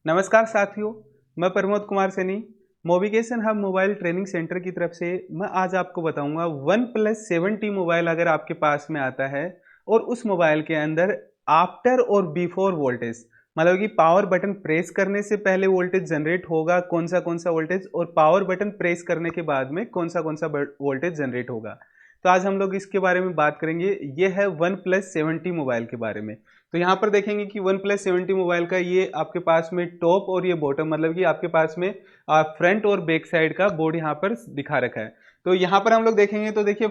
नमस्कार साथियों, मैं Pramod Kumar Saini Mobication hub mobile training centre की तरफ से मैं आज आपको बताऊंगा वन प्लस 7T मोबाइल अगर आपके पास में आता है और उस मोबाइल के अंदर आफ्टर और बिफोर वोल्टेज मतलब कि पावर बटन प्रेस करने से पहले वोल्टेज जनरेट होगा कौन सा वोल्टेज और पावर बटन प्रेस करने के बाद में कौन सा वोल्टेज जनरेट होगा। तो आज हम लोग इसके बारे में बात करेंगे। ये है वन प्लस 7T मोबाइल के बारे में। तो यहाँ पर देखेंगे कि वन प्लस 7T मोबाइल का ये आपके पास में टॉप और ये बॉटम मतलब कि आपके पास में फ्रंट और बैक साइड का बोर्ड यहाँ पर दिखा रखा है। तो यहाँ पर हम लोग देखेंगे तो देखिए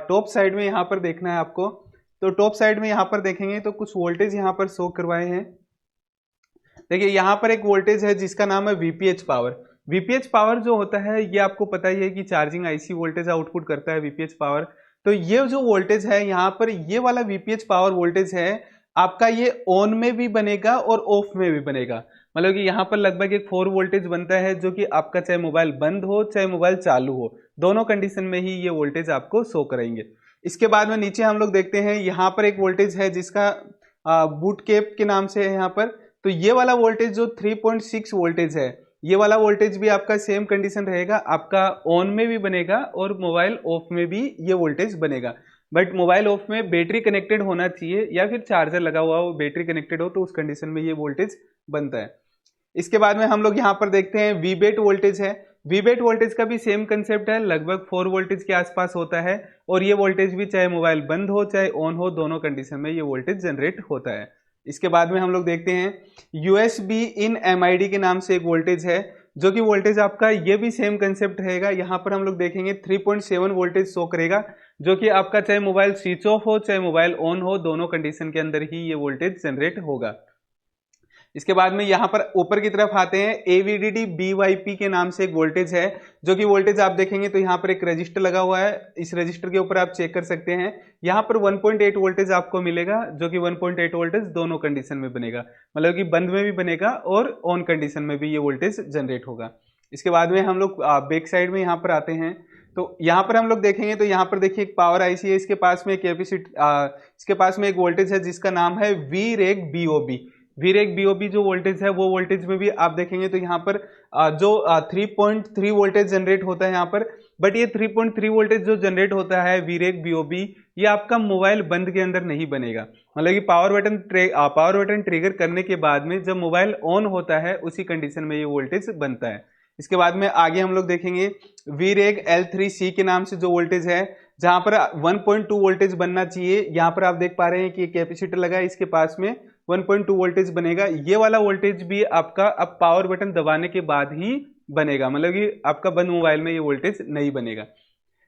टॉप साइड में यहाँ पर देखना है आपको। तो टॉप साइड में यहाँ पर देखेंगे तो कुछ वोल्टेज यहाँ पर शो करवाए हैं। देखिए यहाँ पर एक वोल्टेज है जिसका नाम है वीपीएच पावर। वीपीएच पावर जो होता है ये आपको पता ही है कि चार्जिंग आईसी वोल्टेज आउटपुट करता है वीपीएच पावर। तो ये जो वोल्टेज है यहाँ पर ये वाला वीपीएच पावर वोल्टेज है आपका ये ऑन में भी बनेगा और ऑफ में भी बनेगा। मतलब कि यहाँ पर लगभग एक 4 वोल्टेज बनता है जो कि आपका चाहे मोबाइल बंद हो चाहे मोबाइल चालू हो दोनों कंडीशन में ही ये वोल्टेज आपको शो करेंगे। इसके बाद में नीचे हम लोग देखते हैं यहाँ पर एक वोल्टेज है जिसका बूट कैप के नाम से है यहाँ पर। तो ये वाला वोल्टेज जो 3.6 वोल्टेज है ये वाला वोल्टेज भी आपका सेम कंडीशन रहेगा, आपका ऑन में भी बनेगा और मोबाइल ऑफ में भी ये वोल्टेज बनेगा। बट मोबाइल ऑफ में बैटरी कनेक्टेड होना चाहिए या फिर चार्जर लगा हुआ हो बैटरी कनेक्टेड हो तो उस कंडीशन में ये वोल्टेज बनता है। इसके बाद में हम लोग यहाँ पर देखते हैं वीबेट वोल्टेज है। वीबेट वोल्टेज का भी सेम कंसेप्ट है, लगभग 4 वोल्टेज के आसपास होता है और ये वोल्टेज भी चाहे मोबाइल बंद हो चाहे ऑन हो दोनों कंडीशन में ये वोल्टेज जनरेट होता है। इसके बाद में हम लोग देखते हैं यूएसबी इन एमआईडी के नाम से एक वोल्टेज है जो कि वोल्टेज आपका ये भी सेम कंसेप्ट रहेगा। यहाँ पर हम लोग देखेंगे 3.7 वोल्टेज शो करेगा जो कि आपका चाहे मोबाइल स्विच ऑफ हो चाहे मोबाइल ऑन हो दोनों कंडीशन के अंदर ही ये वोल्टेज जनरेट होगा। इसके बाद में यहाँ पर ऊपर की तरफ आते हैं एवीडीडी बीवाईपी के नाम से एक वोल्टेज है जो कि वोल्टेज आप देखेंगे तो यहाँ पर एक रजिस्टर लगा हुआ है। इस रजिस्टर के ऊपर आप चेक कर सकते हैं यहाँ पर 1.8 वोल्टेज आपको मिलेगा जो कि 1.8 वोल्टेज दोनों कंडीशन में बनेगा, मतलब कि बंद में भी बनेगा और ऑन कंडीशन में भी ये वोल्टेज जनरेट होगा। इसके बाद में हम लोग बैक साइड में यहाँ पर आते हैं तो यहाँ पर हम लोग देखेंगे तो यहाँ पर देखिए एक पावर आईसी है, इसके पास में एक कैपेसिटी इसके पास में एक वोल्टेज है जिसका नाम है वीरेक बीओबी। वीरेक बीओबी जो वोल्टेज है वो वोल्टेज में भी आप देखेंगे तो यहाँ पर जो 3.3 वोल्टेज जनरेट होता है यहाँ पर। बट ये 3.3 वोल्टेज जो जनरेट होता है वीरेक बीओबी ये आपका मोबाइल बंद के अंदर नहीं बनेगा, मतलब कि पावर बटन ट्रिगर करने के बाद में जब मोबाइल ऑन होता है उसी कंडीशन में ये वोल्टेज बनता है। इसके बाद में आगे हम लोग देखेंगे वीरेक L3C के नाम से जो वोल्टेज है जहां पर 1.2 वोल्टेज बनना चाहिए। यहाँ पर आप देख पा रहे हैं कि कैपेसिटर लगा है, इसके पास में 1.2 वोल्टेज बनेगा। ये वाला वोल्टेज भी आपका अब पावर बटन दबाने के बाद ही बनेगा, मतलब कि आपका बंद मोबाइल में ये वोल्टेज नहीं बनेगा।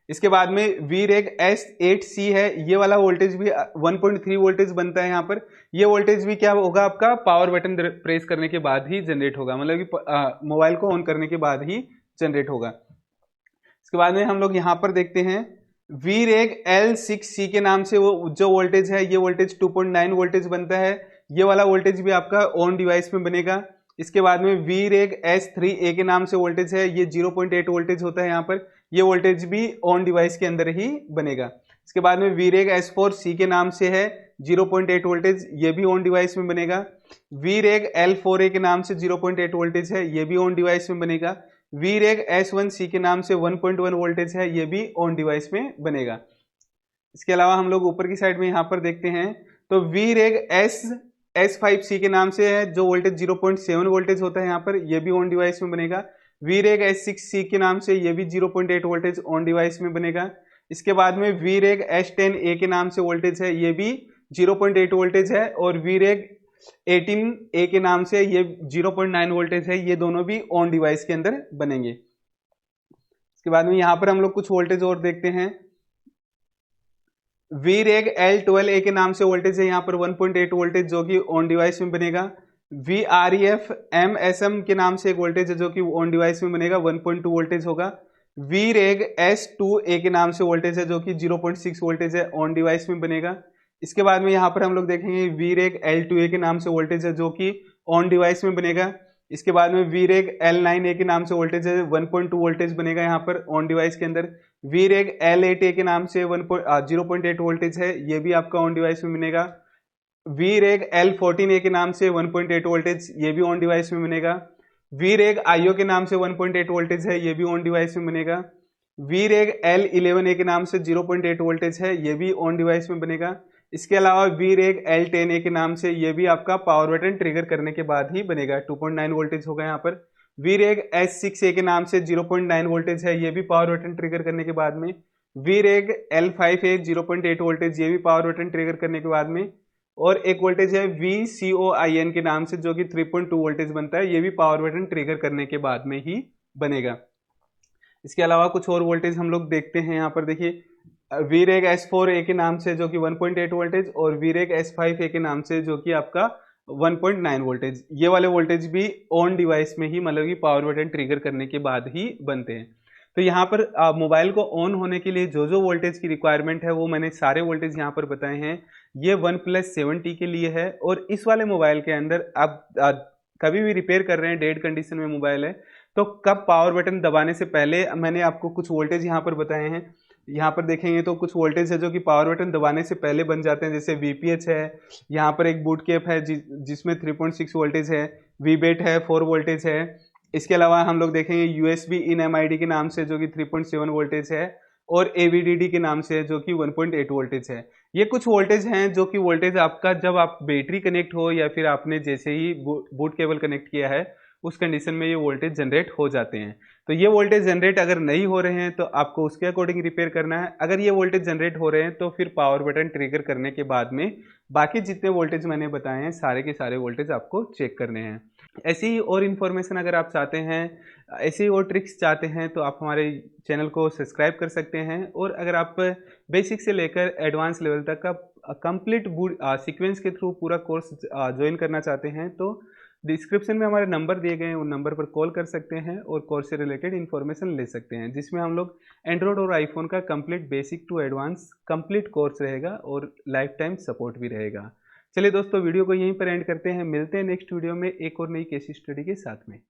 इसके बाद में वीरेक S8C है, ये वाला वोल्टेज भी 1.3 वोल्टेज बनता है यहाँ पर। ये वोल्टेज भी क्या होगा आपका पावर बटन प्रेस करने के बाद ही जनरेट होगा, मतलब कि मोबाइल को ऑन करने के बाद ही जनरेट होगा। इसके बाद में हम लोग यहाँ पर देखते हैं वीरेक L6C के नाम से वो जो वोल्टेज है ये वोल्टेज 2.9 वोल्टेज बनता है। ये वाला वोल्टेज भी आपका ऑन डिवाइस में बनेगा। इसके बाद में वीरेक S3A के नाम से वोल्टेज है, ये 0.8 वोल्टेज होता है यहाँ पर। ये वोल्टेज भी ऑन डिवाइस के अंदर ही बनेगा। इसके बाद में वीरेक S4C के नाम से है 0.8 वोल्टेज, ये भी ऑन डिवाइस में बनेगा। वीरेक L4A के नाम से 0.8 वोल्टेज है, ये भी ऑन डिवाइस में बनेगा। वीरेक S1C के नाम से 1.1 वोल्टेज है, ये भी ऑन डिवाइस में बनेगा। इसके अलावा हम लोग ऊपर की साइड में यहाँ पर देखते हैं तो वीरेक S5C के नाम से है जो वोल्टेज 0.7 वोल्टेज होता है यहाँ पर, ये भी ऑन डिवाइस में बनेगा। वीरेक S6C के नाम से ये भी 0.8 वोल्टेज ऑन डिवाइस में बनेगा। इसके बाद में वीरेक S10A के नाम से वोल्टेज है, ये भी 0.8 वोल्टेज है। और वीरेक 18A के नाम से ये 0.9 वोल्टेज है, ये दोनों भी ऑन डिवाइस के अंदर बनेंगे। इसके बाद में यहाँ पर हम लोग कुछ वोल्टेज और देखते हैं। वीरेक L12A के नाम से वोल्टेज है यहाँ पर 1.8 वोल्टेज जो कि ऑन डिवाइस में बनेगा। VREF MSM के नाम से एक वोल्टेज है जो कि ऑन डिवाइस में बनेगा, 1.2 वोल्टेज होगा। वीरेक S2A के नाम से वोल्टेज है जो कि 0.6 वोल्टेज है, ऑन डिवाइस में बनेगा। इसके बाद में यहाँ पर हम लोग देखेंगे वीरेक L2A के नाम से वोल्टेज है जो कि ऑन डिवाइस में बनेगा। इसके बाद में वीरेक L9A के नाम से वोल्टेज है 1.2 वोल्टेज बनेगा यहाँ पर ऑन डिवाइस के अंदर। वीरेक L8A के नाम से 0.8 वोल्टेज है, ये भी आपका ऑन डिवाइस में बनेगा। VREG L14A के नाम से 1.8 वोल्टेज, ये भी ऑन डिवाइस में बनेगा। VREG IO के नाम से 1.8 वोल्टेज है, ये भी ऑन डिवाइस में बनेगा। VREG L11A के नाम से 0.8 वोल्टेज है, ये भी ऑन डिवाइस में बनेगा। इसके अलावा VREG L10A के नाम से ये भी आपका पावर बटन ट्रिगर करने के बाद ही बनेगा, 2.9 वोल्टेज होगा यहाँ पर। VREG S6A के नाम से 0.9 वोल्टेज है, ये भी पावर बटन ट्रिगर करने के बाद में। VREG L5A 0.8 वोल्टेज, ये भी पावर बटन ट्रिगर करने के बाद में। और एक वोल्टेज है VCOIN के नाम से जो कि 3.2 वोल्टेज बनता है, ये भी पावर बटन ट्रिगर करने के बाद में ही बनेगा। इसके अलावा कुछ और वोल्टेज हम लोग देखते हैं यहाँ पर, देखिए VREG S4A के नाम से जो कि 1.8 वोल्टेज, और VREG S5A के नाम से जो कि आपका 1.9 वोल्टेज, ये वाले वोल्टेज भी ऑन डिवाइस में ही, मतलब कि पावर बटन ट्रिगर करने के बाद ही बनते हैं। तो यहाँ पर मोबाइल को ऑन होने के लिए जो जो वोल्टेज की रिक्वायरमेंट है वो मैंने सारे वोल्टेज यहाँ पर बताए हैं। ये OnePlus 7T के लिए है। और इस वाले मोबाइल के अंदर आप कभी भी रिपेयर कर रहे हैं, डेड कंडीशन में मोबाइल है, तो कब पावर बटन दबाने से पहले मैंने आपको कुछ वोल्टेज यहाँ पर बताए हैं। यहाँ पर देखेंगे तो कुछ वोल्टेज है जो कि पावर बटन दबाने से पहले बन जाते हैं, जैसे VPH है, यहाँ पर एक बूट कैप है जिसमें 3.6 वोल्टेज है, VBAT है 4 वोल्टेज है। इसके अलावा हम लोग देखेंगे USB in MID के नाम से जो कि 3.7 वोल्टेज है, और AVDD के नाम से जो कि 1.8 वोल्टेज है। ये कुछ वोल्टेज हैं जो कि वोल्टेज आपका जब आप बैटरी कनेक्ट हो या फिर आपने जैसे ही बूट केबल कनेक्ट किया है उस कंडीशन में ये वोल्टेज जनरेट हो जाते हैं। तो ये वोल्टेज जनरेट अगर नहीं हो रहे हैं तो आपको उसके अकॉर्डिंग रिपेयर करना है। अगर ये वोल्टेज जनरेट हो रहे हैं तो फिर पावर बटन ट्रिगर करने के बाद में बाकी जितने वोल्टेज मैंने बताए हैं सारे के सारे वोल्टेज आपको चेक करने हैं। ऐसी ही और इन्फॉर्मेशन अगर आप चाहते हैं, ऐसी और ट्रिक्स चाहते हैं, तो आप हमारे चैनल को सब्सक्राइब कर सकते हैं। और अगर आप बेसिक से लेकर एडवांस लेवल तक का कंप्लीट सीक्वेंस के थ्रू पूरा कोर्स ज्वाइन करना चाहते हैं तो डिस्क्रिप्शन में हमारे नंबर दिए गए हैं, उन नंबर पर कॉल कर सकते हैं और कोर्स से रिलेटेड इन्फॉर्मेशन ले सकते हैं, जिसमें हम लोग एंड्रॉयड और आईफोन का complete basic to advance complete course रहेगा और लाइफ टाइम सपोर्ट भी रहेगा। चलिए दोस्तों, वीडियो को यहीं पर एंड करते हैं, मिलते हैं नेक्स्ट वीडियो में एक और नई केस स्टडी के साथ में।